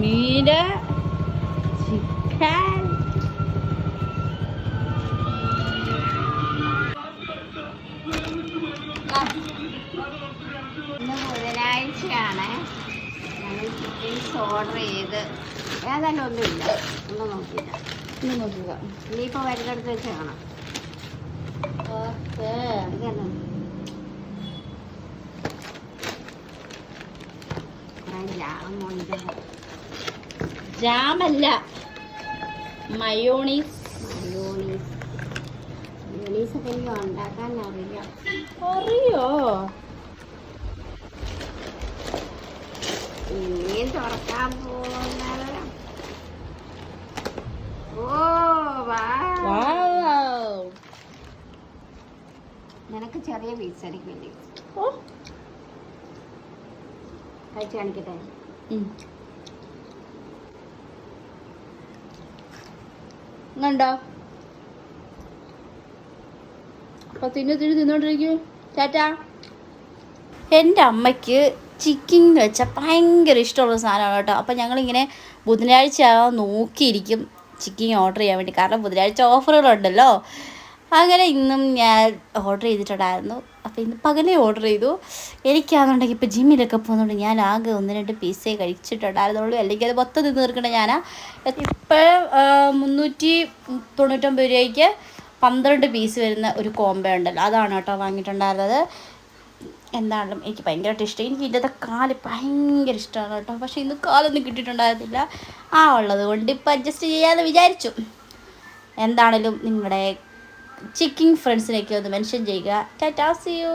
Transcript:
മീന്, ചിക്കൻ. ഇന്ന് ബുധനാഴ്ചയാണ്. ഞങ്ങൾ ചിക്കൻസ് ഓർഡർ ചെയ്ത് ഏതായാലും ഒന്നുമില്ല, ഒന്നും നോക്കിയില്ല. ഇനിയിപ്പോൾ വരുന്നിടത്ത് വെച്ച് കാണാം. ജാമല്ല, മയോണീസ്. മയോണീസൊക്കെ എനിക്ക് ഉണ്ടാക്കാൻ അറിയാം. അറിയോ? ഇനിയും തുറക്കാൻ പോകുന്നത്. നിനക്ക് ചെറിയ പീസ് എനിക്ക് വേണ്ടി കഴിച്ചു കാണിക്കട്ടെ. കണ്ടോ? അപ്പൊ തിന്നോണ്ടിരിക്കും. ടാറ്റാ. എൻ്റെ അമ്മയ്ക്ക് ചിക്കൻ വെച്ചാൽ ഭയങ്കര ഇഷ്ടമുള്ള സാധനമാണ് കേട്ടോ. അപ്പം ഞങ്ങളിങ്ങനെ ബുധനാഴ്ച നോക്കിയിരിക്കും ചിക്കൻ ഓർഡർ ചെയ്യാൻ വേണ്ടി. കാരണം ബുധനാഴ്ച ഓഫറുകളുണ്ടല്ലോ. അങ്ങനെ ഇന്നും ഞാൻ ഓർഡർ ചെയ്തിട്ടുണ്ടായിരുന്നു. അപ്പോൾ ഇന്ന് പകലേ ഓർഡർ ചെയ്തു. എനിക്കാണെന്നുണ്ടെങ്കിൽ ഇപ്പോൾ ജിമ്മിലൊക്കെ പോകുന്നതുകൊണ്ട് ഞാൻ ആകെ 1-2 പീസേ കഴിച്ചിട്ടുണ്ടായിരുന്നുള്ളൂ. അല്ലെങ്കിൽ അത് മൊത്തം നിന്ന് തീർക്കണേ. ഞാൻ ഇപ്പോഴും 399 രൂപയ്ക്ക് 12 പീസ് വരുന്ന ഒരു കോംബോ ഉണ്ടല്ലോ, അതാണ് കേട്ടോ വാങ്ങിയിട്ടുണ്ടായിരുന്നത്. എന്താണെങ്കിലും എനിക്ക് ഭയങ്കരമായിട്ട് ഇഷ്ടം. എനിക്ക് ഇതിൻ്റെ കാല് ഭയങ്കര ഇഷ്ടമാണ് കേട്ടോ. പക്ഷേ ഇന്ന് കാലൊന്നും കിട്ടിയിട്ടുണ്ടായിരുന്നില്ല. ഉള്ളത് കൊണ്ട് ഇപ്പം അഡ്ജസ്റ്റ് ചെയ്യാമെന്ന് വിചാരിച്ചു. എന്താണെങ്കിലും നിങ്ങളുടെ ചിക്കിങ് ഫ്രണ്ട്സിനെയൊക്കെ ഒന്ന് മെൻഷൻ ചെയ്യുക. Tata, see U.